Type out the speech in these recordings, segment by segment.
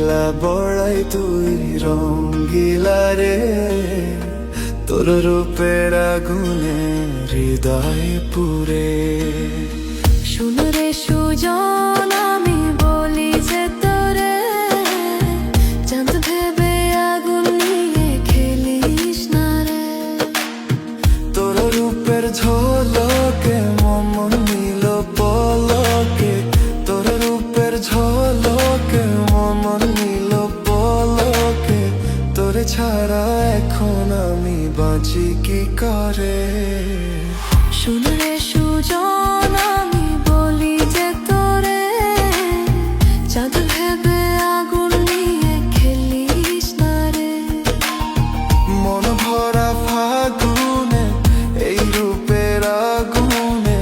রঙ্গিলা বড়াই তুই রঙ্গিলা রে, তোর রূপের আগুনে হৃদয় পুরে। শুন রে সুজন, আমি বলি যে তোরে, চাঁদ ভেবে আগুন নিয়ে খেলিস না রে। তোর রূপের ঝলকে মন নিল পলকে, তোর রূপের ঝলকে মন নিল পলকে। তোরে ছাড়া এখন আমি বাঁচি কি করে। শুন রে সুজন, আমি বলি যে তোরে, চাঁদ ভেবে আগুন নিয়ে খেলিস না রে। মন ভরা ফাগুনে এই রূপের আগুনে,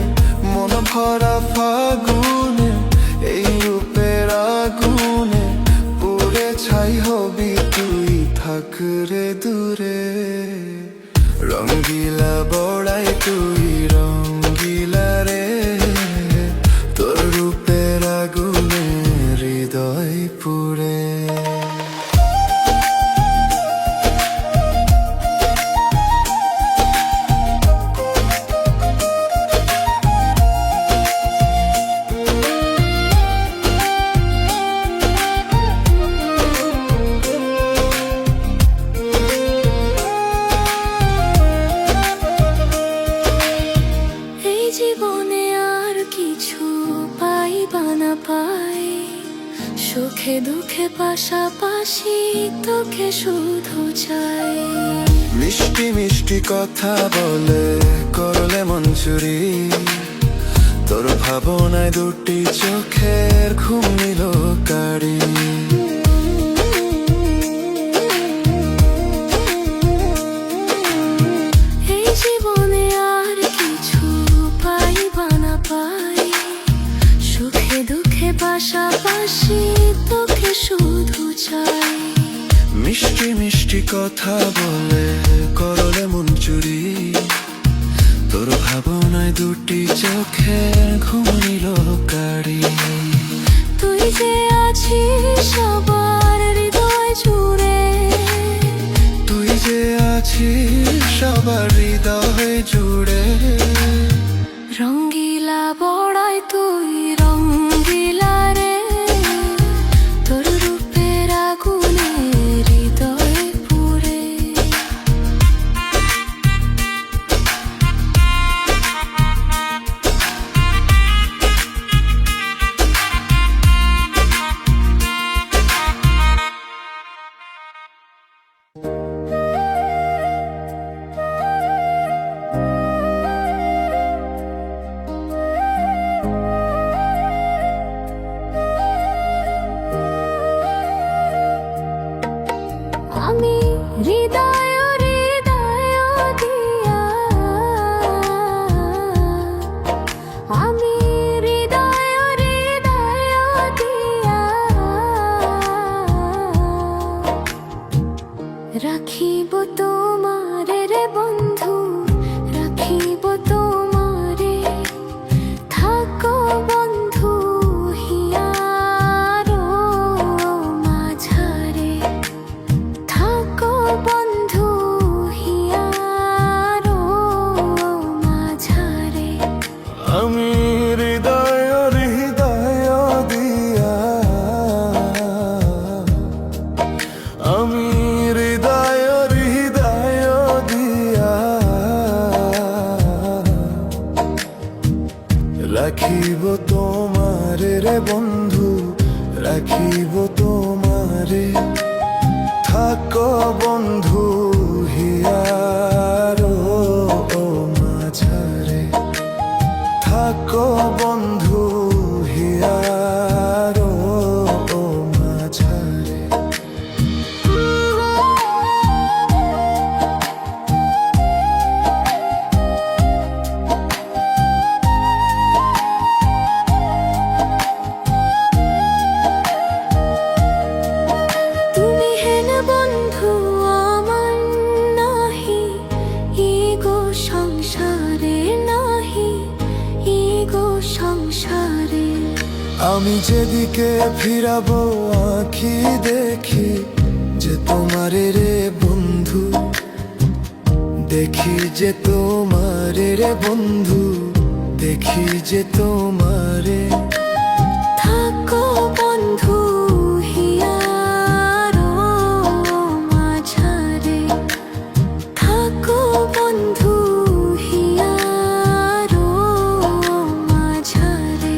মন ভরা ফাগুনে এই রূপের আগুনে, পুড়ে ছাই হবি তুই থাক রে দূরে। রঙ্গিলা বড়াই তুই রঙ্গিলা রে, তোর রূপের আগুনে হৃদয় পুরে। জীবনে আর কিছু পাই বা না পাই, সুখে দুঃখে পাশাপাশি তোকে শুধু চাই। মিষ্টি মিষ্টি কথা বলে করলে মন চুরি, তোর ভাবনায় দুটি চোখের ঘুম নিল কারি। এই জীবনে আর কিছু পাই বা না পাই, সুখে দুঃখে পাশাপাশি তোকে শুধু চাই। মিষ্টি মিষ্টি কথা বলে করলে মন চুরি, তোর ভাবনায় দুটি চোখের ঘুম নিল কারি। তুই যে আছিস সবার হৃদয় জুড়ে, তুই যে আছিস সবার হৃদয় জুড়ে। রঙ্গিলা বড়াই তুই রঙ্গিলা রে, তোর রূপের আগুনে হৃদয় পুরে। আমি হৃদয় হৃদয় দিয়া, আমি হৃদয় হৃদয় দিয়া, রাখিব তোমারে রে বন্ধু, রাখিব তোমারে, থাকো বন্ধু হিয়ারো মাঝারে, থাকো বন্ধু হিয়ারো মাঝারে। আমি হৃদয় হৃদয় দিয়া, আমি হৃদয় হৃদয় দিয়া, রাখিব তোমারে রে বন্ধু, রাখিব তোমারে, থাকো বন্ধু হিয়ারো মাঝারে, থাকো বন্ধু হিয়ারো মাঝারে। তুমি হেন বন্ধু আমার নাহি, ইগো সংসারে নাহি, ইগো সংসারে। আমি যেদিকে ফিরাবো আঁখি দেখি যে তোমারে রে বন্ধু, দেখি যে তোমারে রে বন্ধু, দেখি যে তোমারে। থাকো বন্ধু হিয়ারো মাঝারে, থাকো বন্ধু হিয়ারো মাঝারে।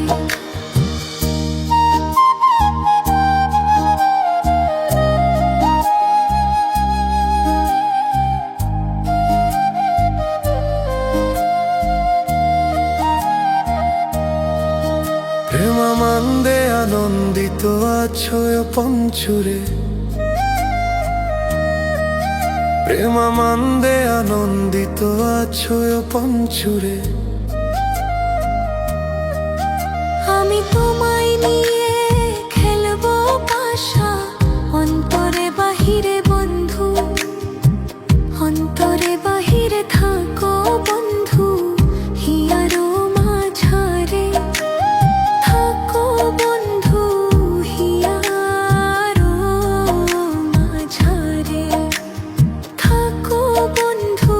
প্রেমানন্দে আনন্দিত আছো পঞ্চুরে, প্রেমানন্দে আনন্দিত আছো পঞ্চুরে। আমি তোমায় নিয়ে খেলবো পাশা, অন্তরে বাহিরে বন্ধু, অন্তরে বাহিরে থাকো বন্ধু হিয়ারো মাঝারে। থাকো বন্ধু হিয়ারো মাঝারে, থাকো বন্ধু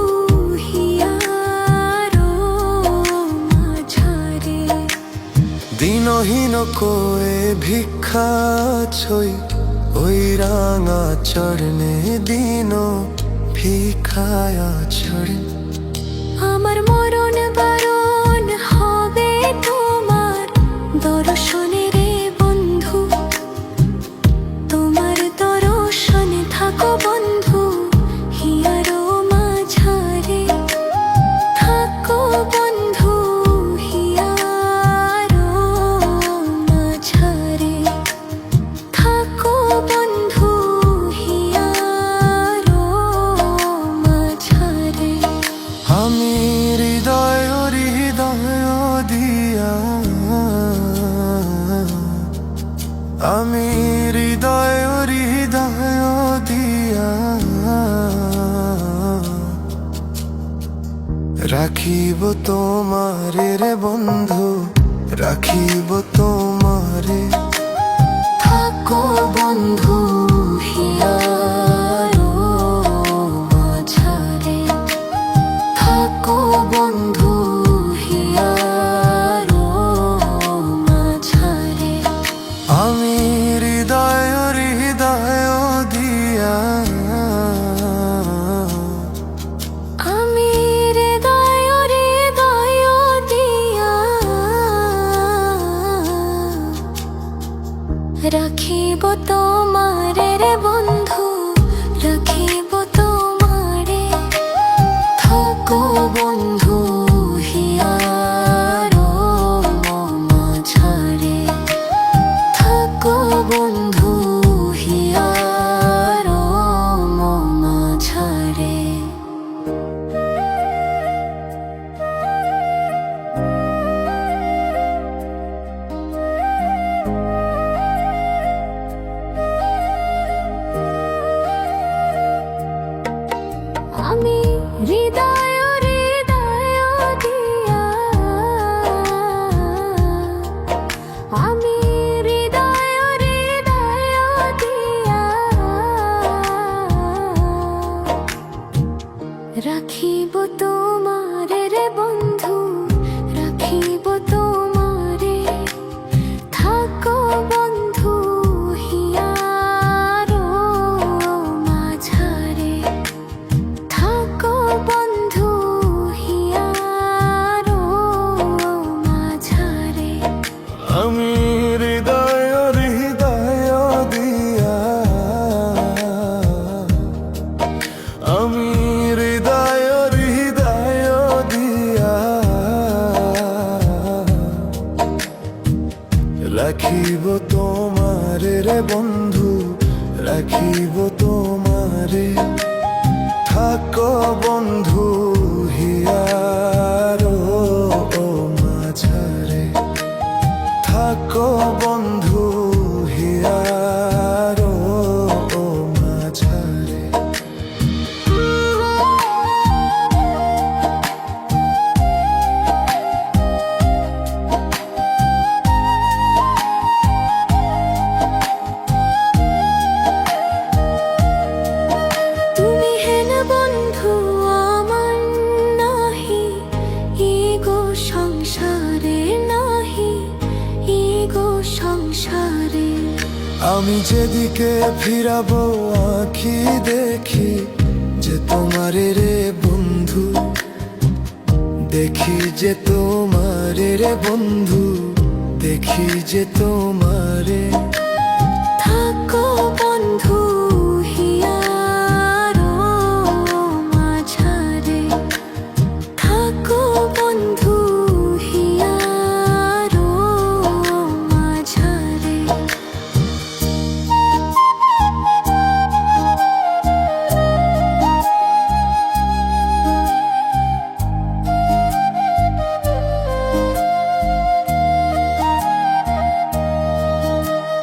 হিয়ারো মাঝারে। দিনহীন কোয়ে ভিক্ষা ছই, ওই রাঙা চরণে দিন ভিক্ষায়া ছড়ে। আমার মরণ বারণ হবে তোমার দর্শনে রে বন্ধু, তোমার দর্শনে থাকো বন্ধু হিয়ারো মাঝারে। থাকো বন্ধু হিয়ারো মাঝারে, থাকো বন্ধু হিয়ারো মাঝারে। আমি হৃদয় হৃদয় দিয়া, আমি হৃদয় হৃদয় দিয়া রাখিব তোমারে রে বন্ধু, রাখিব তোমারে। থাকো বন্ধু হিয়ারো মাঝারে, থাকো বন্ধু হিয়ারো মাঝারে। আমি হৃদয় হৃদয় দিয়া, আমি হৃদয় হৃদয় দিয়া রাখিব তোমারে রে বন্ধু, রাখিব তোমারে। থাকো বন্ধু হিয়ারো মাঝারে, থাকো বন্ধু হিয়ারো মাঝারে। আমি হৃদয় হৃদয় দিয়া, আমি হৃদয় হৃদয় দিয়া রাখিব তোমারে রে বন্ধু, রাখিব তোমারে। থাকো বন্ধু হিয়ারো মাঝারে, থাকো বন্ধু হিয়ারো মাঝারে। আমি হৃদয় হৃদয় দিয়া, আমি হৃদয় হৃদয় দিয়া রাখিব তোমারে রে বন্ধু, রাখিব তোমারে। থাকো বন্ধু হিয়ারো মাঝারে, থাকো বন্ধু হিয়ারো মাঝারে। আমি যেদিকে ফিরাবো আঁখি দেখি যে তোমারে রে বন্ধু, দেখি যে তোমারে রে বন্ধু, দেখি যে তোমারে। থাকো বন্ধু হিয়ারো মাঝারে, থাকো বন্ধু হিয়ারো মাঝারে।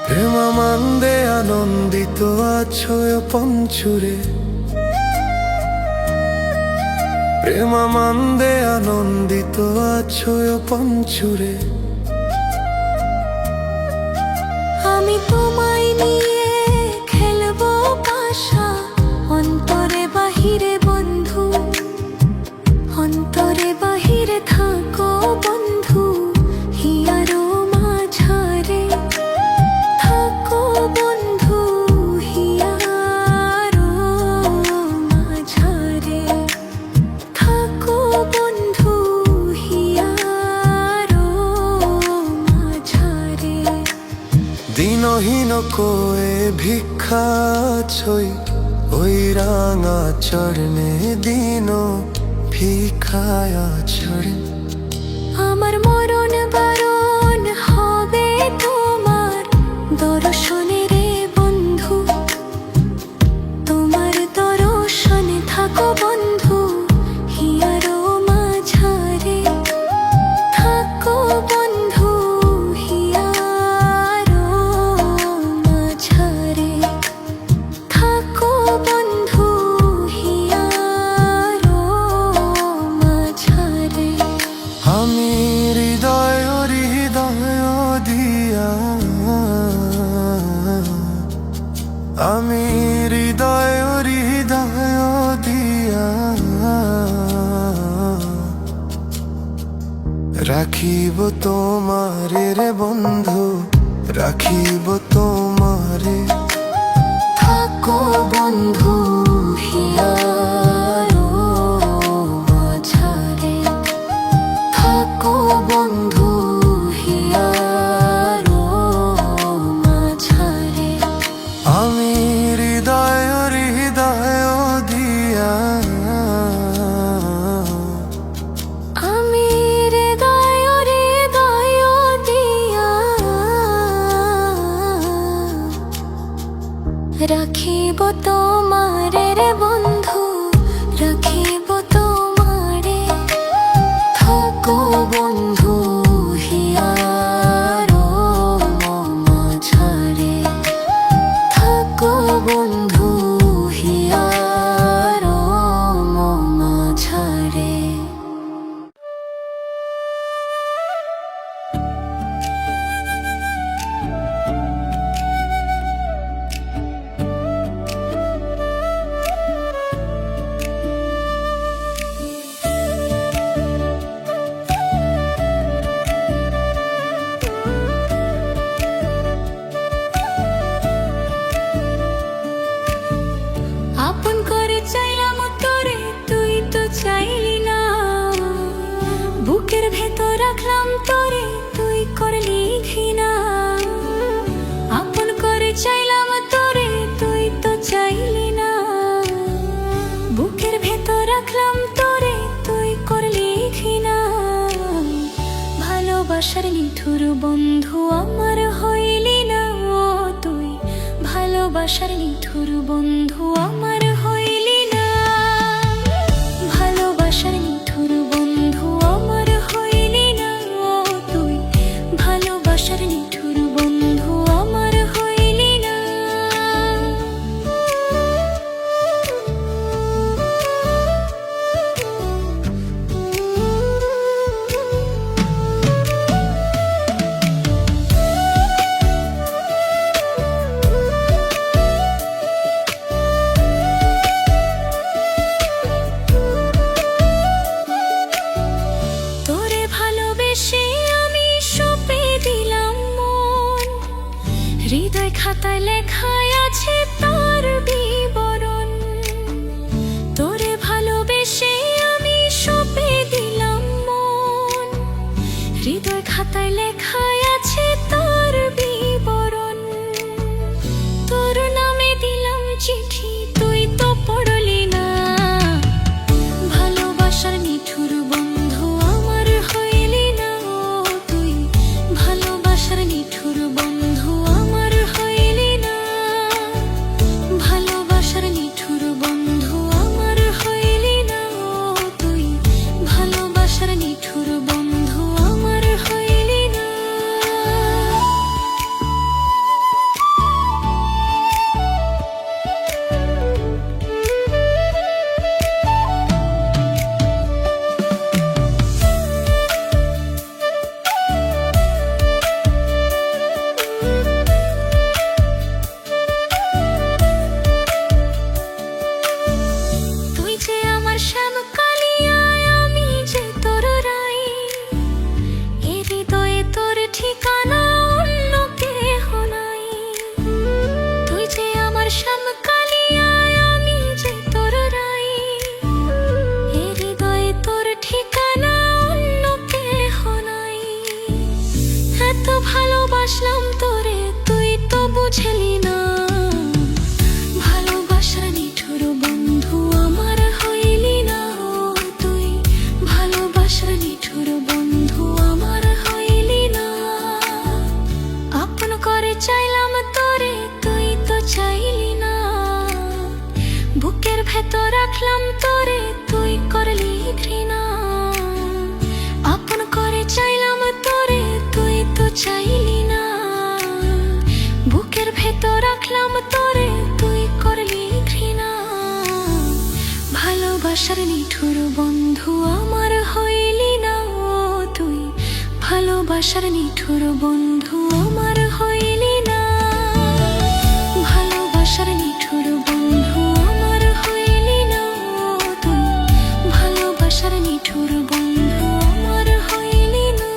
প্রেমানন্দে আনন্দিত আছো পঞ্চুরে, প্রেমানন্দে আনন্দিত আছো পঞ্চুরে। আমি তোমায় নিয়ে খেলবো পাশা, অন্তরে বাহিরে বন্ধু, অন্তরে বাহিরে থাকো বন্ধু হিয়ারো মাঝারে। থাকো বন্ধু হিয়ারো মাঝারে, থাকো বন্ধু হিয়ারো মাঝারে। দিনহীন কোয়ে ভিক্ষা ছই, ওই রাঙা চরণে দিন ভিক্ষায়া ছড়ে। আমার মরণ বারণ হবে তোমার দর্শনে রে বন্ধু, তোমার দর্শনে থাকো বন্ধু হিয়ারো মাঝারে। থাকো বন্ধু হিয়ারো মাঝারে, থাকো বন্ধু হিয়ারো মাঝারে। আমি হৃদয় হৃদয় দিয়া, আমি হৃদয় হৃদয় দিয়া রাখিব তোমারে রে বন্ধু, রাখিব তোমারে। থাকো বন্ধু হিয়ারো মাঝারে, থাকো বন্ধু হিয়ারো মাঝারে। আমি হৃদয় হৃদয় দিয়া, আমি হৃদয় হৃদয় দিয়া রাখিব তোমারে রে বন্ধু, রাখিব তোমারে। থাকো বন্ধু হিয়ারো মাঝারে, থাকো বন্ধু হিয়ারো মাঝারে। আপন করে চাইলাম তোরে, তুই তো চাইলি না। বুকের ভেতর রাখলাম তোরে, তুই করলি ঘৃণা। আপন করে চাইলাম তোরে, তুই তো চাইলি না। বুকের ভেতর রাখলাম তোরে, তুই করলি ঘৃণা। ভালোবাসার নিঠুর বন্ধু আমার হইলি না তুই, ভালোবাসার নিঠুর বন্ধু আমার হইলি না। ভালোবাসার নিঠুর বন্ধু আমার হইলি না তুই, ভালোবাসার নিঠুর বন্ধু আমার হইলি না। ভালোবাসলাম তোরে তুই তো বুঝলি না, ভালোবাসার নিঠুর বন্ধু আমার হইলি না ও তুই, ভালোবাসার নিঠুর বন্ধু আমার হইলি না। আপন করে চাইলাম তোরে তুই তো চাইলি না, বুকের ভেতর রাখলাম তোরে তুই করলি ঘৃণা। আপন করে চাইলাম তোরে তুই তো চাইলি না, বুকের ভেতর রাখলাম তোরে তুই করলি ঘৃণা। ভালোবাসার নিঠুর বন্ধু আমার হইলি না ও তুই, ভালোবাসার নিঠুর বন্ধু আমার হইলি না, ভালোবাসার নিঠুর বন্ধু আমার হইলি না ও তুই, ভালোবাসার নিঠুর বন্ধু আমার হইলি না।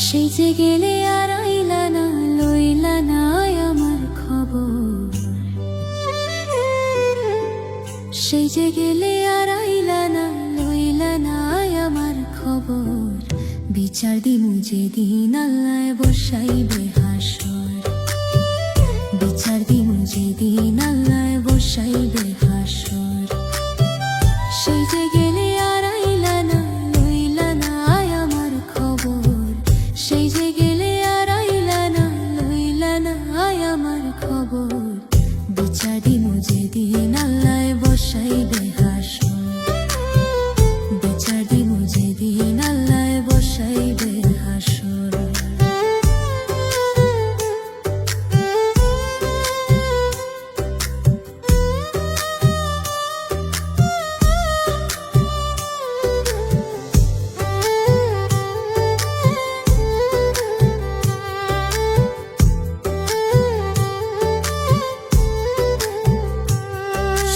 সেই যে গেলে আর আইলা না লইলা না আমার খবর, সেই যে গেলে আর আইলা না লইলা না আমার খবর। বিচার দিমু যেদিন আল্লাহ বসাইবে হাসর, বিচার দিমু যেদিন আল্লাহ বসাইবে হাসর। সেই যে গেলে আর আইলা না লইলা না আমার খবর, সেই যে গেলে আর আইলা না লইলা না আমার খবর। বিচার দিমু যেদিন আল্লাহ বসাইবে হাসর, বিচার দিমু যেদিন আল্লাহ বসাইবে হাসর।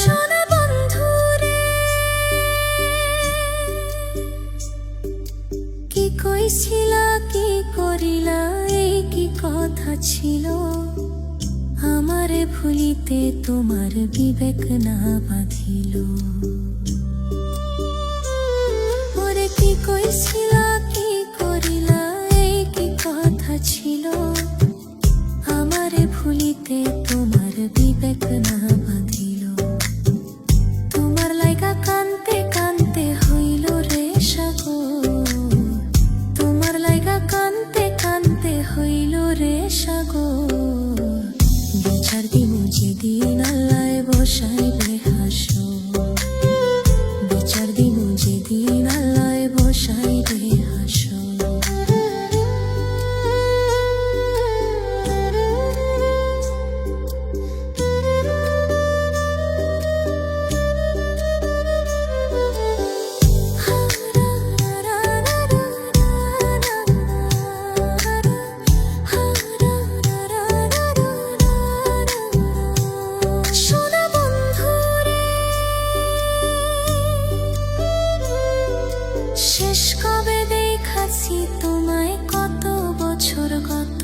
সোনা বন্ধু রে, কি কইছিলা কি করিলা এই কি কথা ছিল, আমারে ভুলিতে তোমার বিবেক না বাঁধিল। ওরে কি কইছিলা কি করিলা এই কি কথা ছিল, আমারে ভুলিতে তোমার বিবেক না বাঁধিল। তোমার লাইগা কানতে কানতে হইল রে সাগর, তোমার লাইগা কানতে কানতে হইল রে সাগর। বিচার দিমু যেদিন আল্লাহ বসাইবে হাসর, বিচার দিমু যেদিন আল্লাহ বসাইবে হাসর। সোনা বন্ধু রে, শেষ কবে দেখাছি তোমায় কত বছর গত,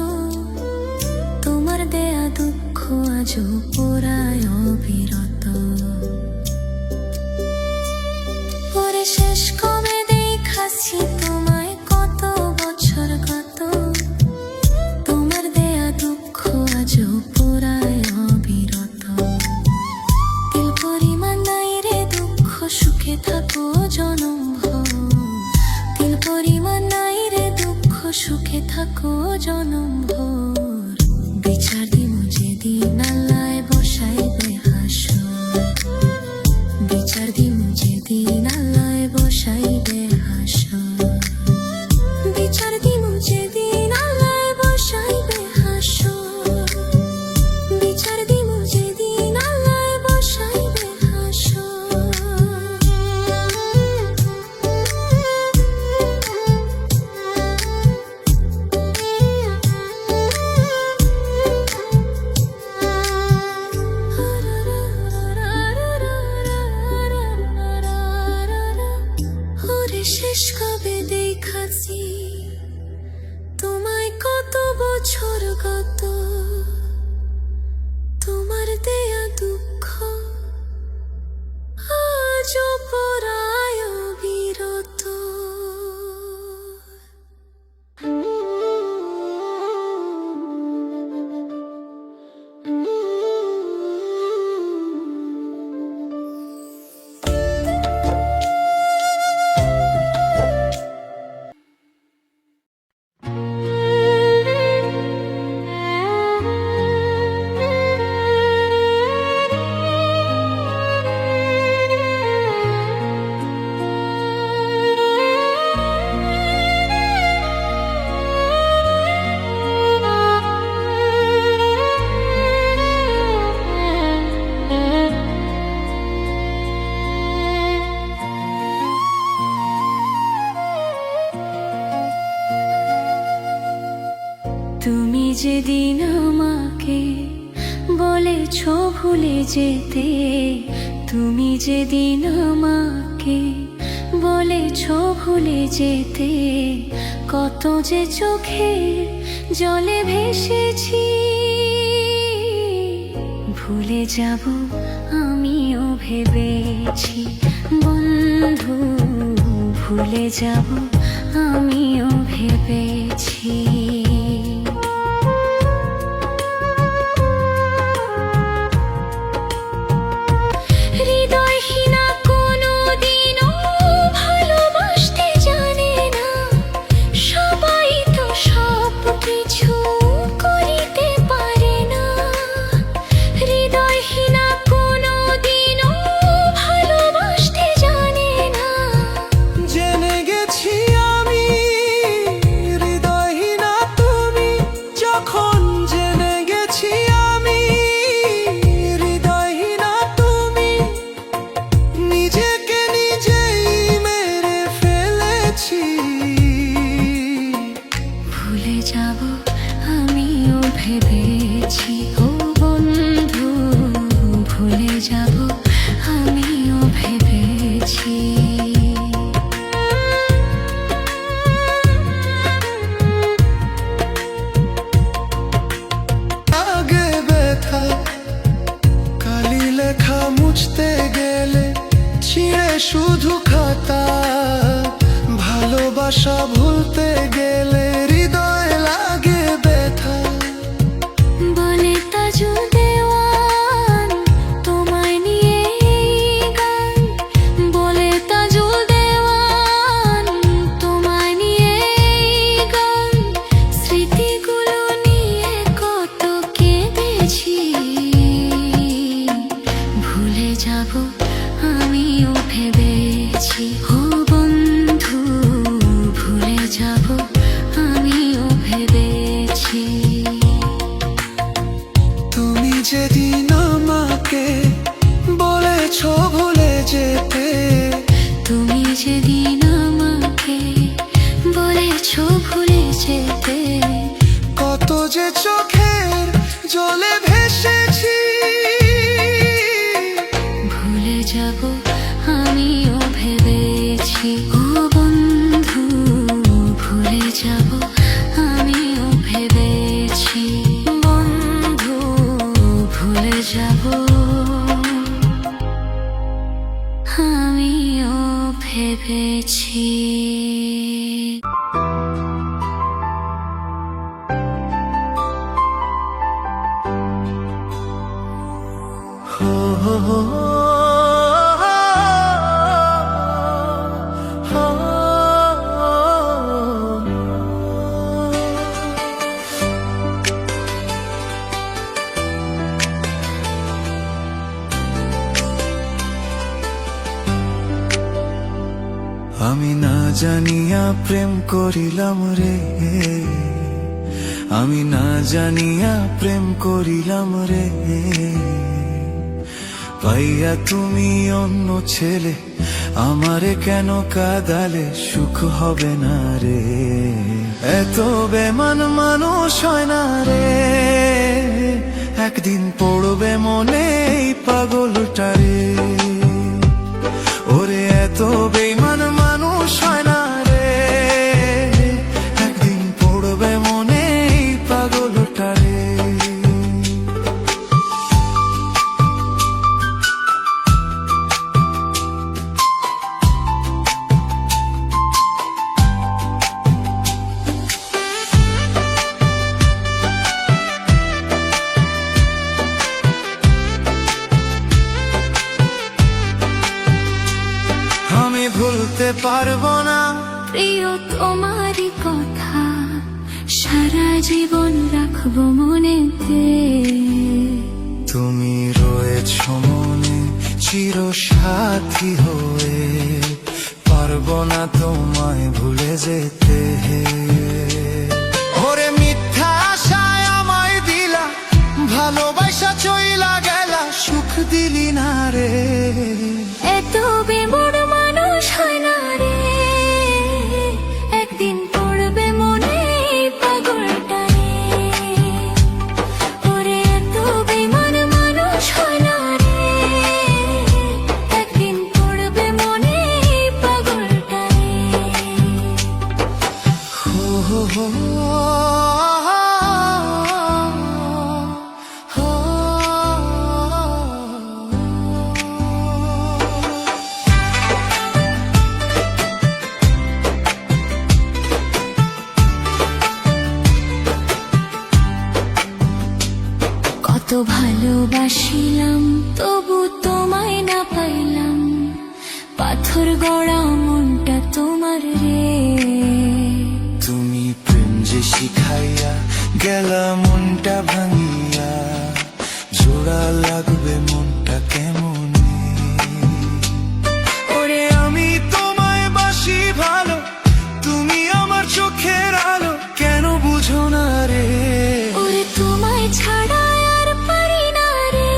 তোমার দেয়া দুঃখ আজও পোড়ায় অবিরত। ওরে শেষ কবে দেখাছি তোমায় কত বছর গত, তোমার দেয়া দুঃখ আজও পোড়ায় অবিরত। তিল পরিমাণ নাই রে দুঃখ সুখে থাকো জনম ভর, তিল পরিমাণ নাই রে দুঃখ সুখে থাকো জনম ভর। বিচার দিমু যেদিন আল্লাহ বসাইবে হাসর, বিচার দিমু যেদিন আল্লাহ বসাইবে হাসর, বিচার দিমু যেদিন আল্লাহ বসাইবে হাসর, বিচার দিমু যেদিন আল্লাহ বসাইবে হাসর। জপরায় বিরত। তুমি যেদিন আমাকে বলেছ ভুলে যেতে, তুমি যেদিন আমাকে বলেছ ভুলে যেতে, কত যে চোখের জলে ভেসেছি। ভুলে যাব আমিও ভেবেছি বন্ধু, ভুলে যাব আমিও ভেবেছি। হৃদয়হীনা কোনোদিনও ভালোবাসতে জানে না, সবাই তো সব কিছু করিতে পারে না। হৃদয়হীনা কোনোদিনও ভালোবাসতে জানে না। জেনে গেছি আমি হৃদয়হীনা তুমি, যখন জেনে গেছি আমি হৃদয়হীনা তুমি, নিজেকে নিজেই মেরে ফেলেছি। ভুলে যাব আমিও ভেবেছি ও বন্ধু, ভুলে যাব আমিও ভেবেছি। আগে ব্যথা কালি লেখা মুছতে গেলে ছিঁড়ে শুধু খাতা, ভালোবাসা ভুলতে গেলে হৃদয় লাগে ব্যথা। বলে তাজুল দেওয়ান তোমায় নিয়ে এই গান, বলে তাজুল দেওয়ান তোমায় নিয়ে এই গান, স্মৃতিগুলো নিয়ে কত কেঁদেছি। ভুলে যাব আমিও ভেবেছি ও বন্ধু, ভুলে যাব আমিও ভেবেছি। তুমি যেদিন আমাকে বলেছ ভুলে যেতে, তুমি যেদিন আমাকে বলেছ ভুলে যেতে, কত যে চোখের জলে ভেসেছি। ভুলে যাব আমিও ভেবেছি ও বন্ধু, ভুলে যাব আমিও ভেবেছি বন্ধু, ভুলে যাব আমিও ভেবেছি। হো হো হো হো। আমি না জানিয়া প্রেম করিলাম রে, আমি না জানিয়া প্রেম করিলাম রে। পাইয়া তুমি অন্য ছেলে, আমারে কেন কাঁদালে, সুখ হবে না রে। এত বেমান মানুষ হয় না রে, একদিন পড়বে মনে এই পাগলটা রে। ওরে এত বেমান মানুষ হয় না রে, একদিন পড়বে মনে এই পাগলটা রে। ভুলতে পারবো না। প্রিয় তোমারই কথা সারা জীবন রাখবো মনেতে। তুমি রয়েছ মনে চির সাথী হয়ে, পারবো না তোমায় ভুলে যেতে। ওরে মিথ্যা আশায় আমায় দিলা, ভালোবাসা চইলা গেলা, সুখ দিলি না রে। এত বেমন মানুষ হয় না রে, একদিন পড়বে মনে এই পাগলটা রে। ওরে এত বেমন মানুষ হয় না রে, একদিন পড়বে মনে এই পাগলটা রে। হো হো হো কত ভালোবাসিলাম তবু তোমায় না পাইলাম, পাথর গড়া মনটা তোমার রে। তুমি প্রেম যে শিখাইয়া গেলা মনটা ভাঙিয়া, জোড়া লাগবে মনটা কেমনে। ওরে আমি তোমায় বাসি ভালো, তুমি আমার চোখের আলো, কেন বুঝো না রে। ওরে তোমায় ছাড়া আর পারি না রে,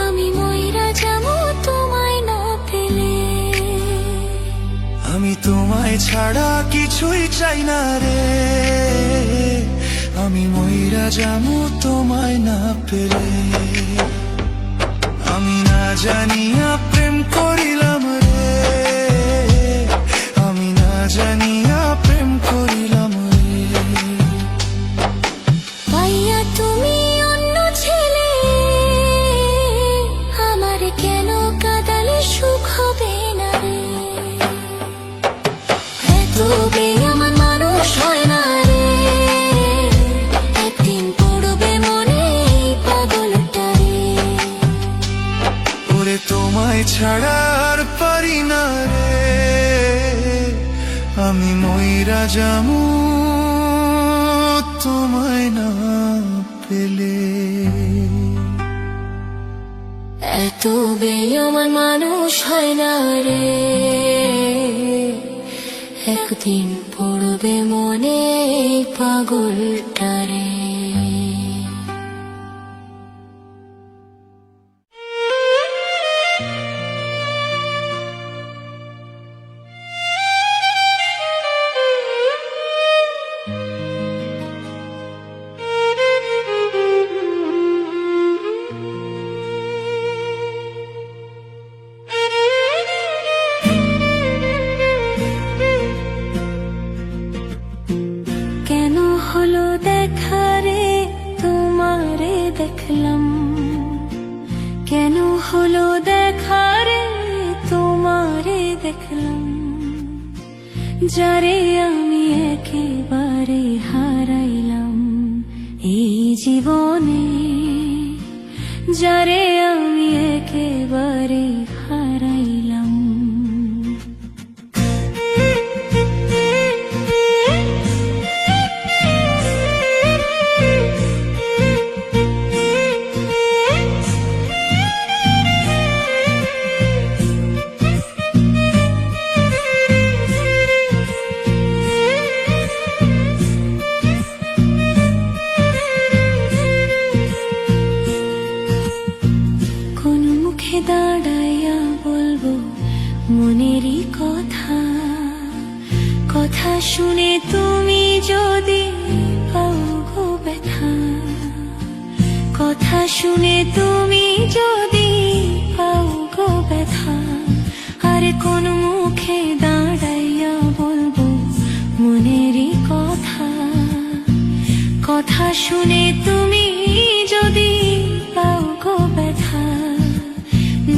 আমি ময়রা যাবো তোমায় না পেলে। আমি তোমায় ছাড়া কিছুই চাই না রে, আমি মইরা যাবো তোমায় না পেলে। আমি না জানিয়া প্রেম করিলাম রে, আমি না জানিয়া প্রেম করিলাম রে। পাইয়া তুমি অন্য ছেলে, আমার কেন কাঁদালে সুখ হবে না রে। এত বেঈমান মানুষ হয় না রে, একদিন পড়বে মনে এই পাগলটা রে। ওরে তোমায় ছাড়া আর পারি না রে, আমি মইরা যাবো তোমায় না পেলে। এত বেঈমান মানুষ হয় না রে, একদিন পড়বে মনে এই পাগলটা রে। কেন হলো দেখা রে তোমারে দেখলাম, কেন হলো দেখা রে তোমারে দেখলাম, যারে আমি একেবারে হারাইলাম এই জীবনে, যারে আমি একেবারে হারাইলাম। কোন মুখে দাঁড়াইয়া বলবো মনেরই কথা, কথা শুনে তুমি যদি পাও গো ব্যথা, কথা শুনে তুমি যদি পাও গো ব্যথা। আর কোন মুখে দাঁড়াইয়া বলবো মনেরই কথা, কথা শুনে তুমি যদি পাও গো ব্যথা।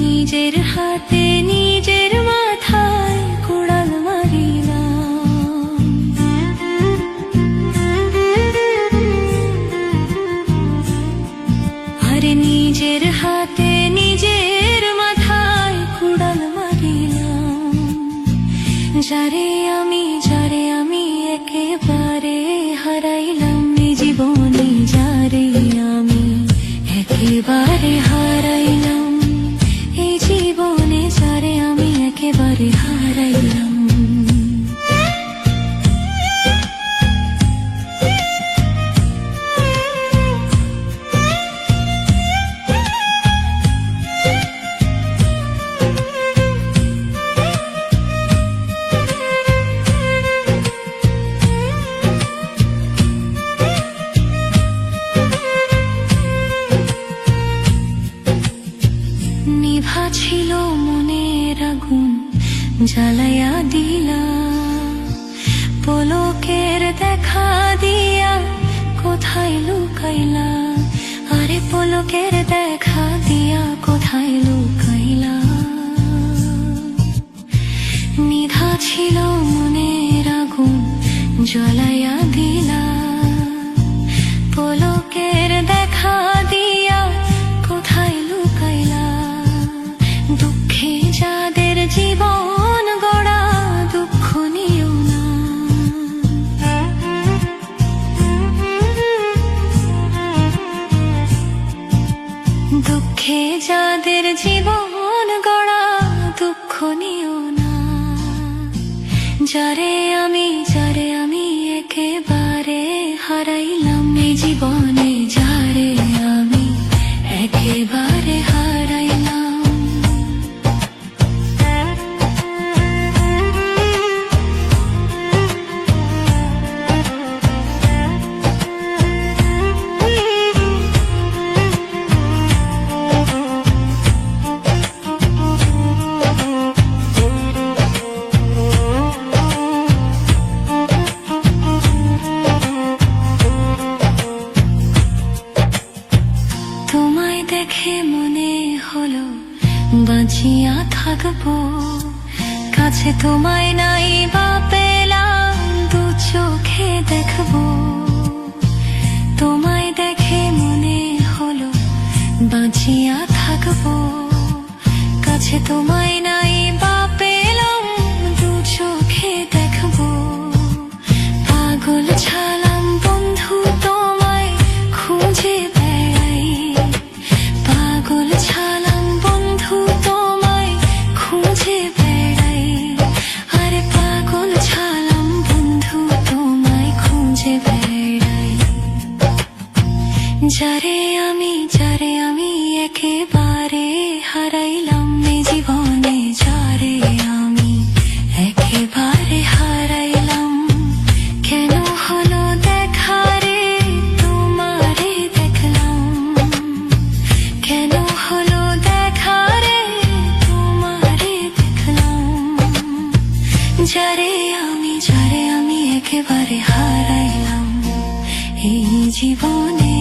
নিজের হাতে নিজের মাথায় কুড়াল মারিলাম, আরে নিজের হাতে নিজের মাথায় কুড়াল মারিলাম। একেবারে হারাইলাম, এই জীবনে যারে আমি একেবারে হারাইলাম। নিভা ছিল মনের আগুন জ্বালাইয়া দিলা, পলকের দেখা দিয়া কোথায় লুকাইলা, আরে পলকের দেখা দিয়া কোথায় লুকাইলা। নিভা ছিল মনের আগুন জ্বালাইয়া দিলা, পলকের দেখা দিয়া কোথায় লুকাইলা। দুঃখে যাদের জীবন গড়া দুঃখ নিও না, দুঃখে যাদের জীবন গড়া দুঃখ নিও না। যারে আমি একেবারে হারাইলাম, এই জীবনে যারে আমি একেবারে হারাইলাম। তোমায় দেখে মনে হলো বাঁচিয়া থাকবো, কাছে তোমায় নাই বা পেলাম দু চোখে দেখবো। তোমায় দেখে মনে হলো বাঁচিয়া থাকবো, কাছে তোমায় নাই বা পেলাম দু চোখে দেখবো। পাগল ছালাম বন্ধু তোমায় খুঁজে বেড়াই, পাগল ছালাম বন্ধু তোমায় খুঁজে বেড়াই, আরে পাগল ছালাম বন্ধু তোমায় খুঁজে বেড়াই। যারে আমি একেবারে হারাইলাম, এই জীবনে যারে আমি একেবারে হারাইলাম। কেন হলো দেখা রে তোমারে দেখলাম, কেন হলো দেখা রে তোমারে দেখলাম। যারে আমি একেবারে হারাইলাম, এই জীবনে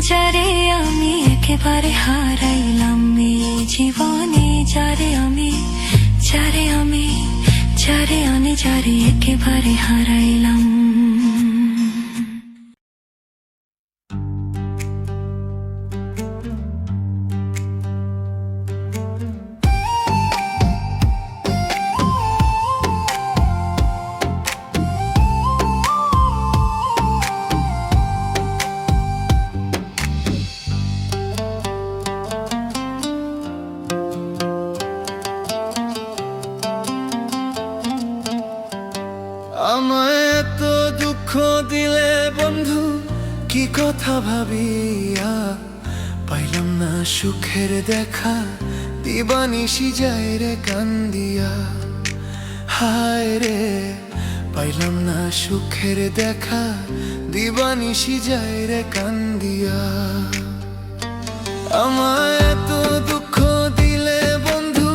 যারে আমি একেবারে হারাইলাম, এই জীবনে যারে আমি একেবারে হারাইলাম। আমায় এত দুঃখ দিলে বন্ধু, কি কথা ভাবিয়া পাইলাম না সুখের দেখা, দিবানিশি যায় রে কান্দিয়া। হায় রে পাইলাম না সুখের দেখা, দিবানিশি যায় রে কান্দিয়া। আমায় এত দুঃখ দিলে বন্ধু,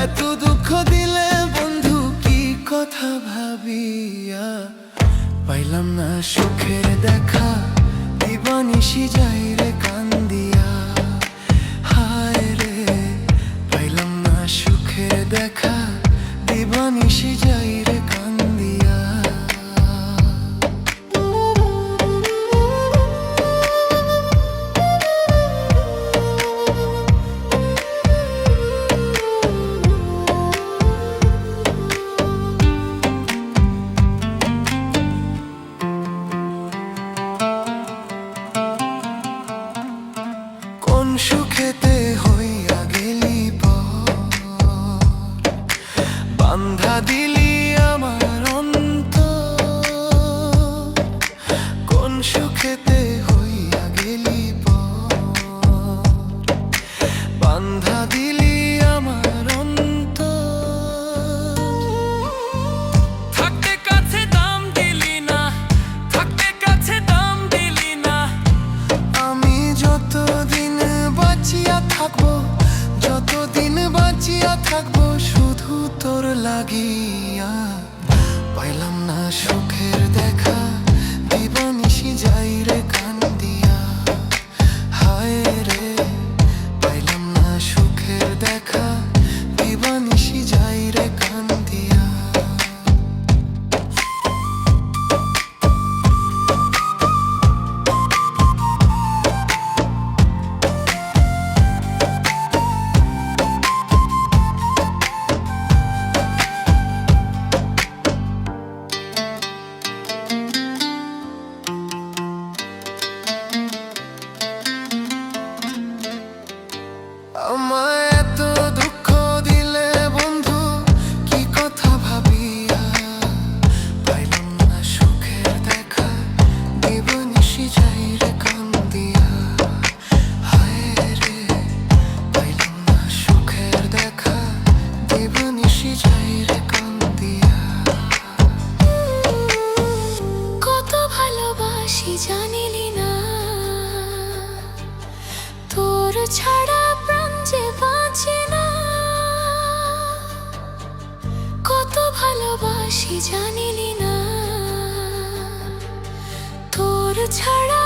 এত দুঃখ দিলে বন্ধু, কি কথা ভাবিয়া পাইলাম না সুখের দেখা, দিবানিশি যায় রে কান্দিয়া। হায় রে পাইলাম না সুখের দেখা, দিবানিশি যায় রে কান্দিয়া। থাকবো, যতদিন বাঁচিয়া থাকবো শুধু তোর লাগিয়া। পাইলাম না সুখের দেখা, দিবানিশি যাই রে কান্দিয়া। হায় রে, পাইলাম না সুখের দেখা, দিবানিশি যাই রে কান্দিয়া। আমায় এত দুঃখ দিলে বন্ধু, কি কথা ভাবিয়া। পাইলাম না সুখের দেখা, দিবানিশি যাই রে কান্দিয়া। হায় রে, পাইলাম না সুখের দেখা, দিবানিশি যাই রে কান্দিয়া। কত ভালোবাসি জানিলি না, তোর ছাড়া প্রাণ যে বাঁচে না। কত ভালোবাসি জানিলি না, তোর ছাড়া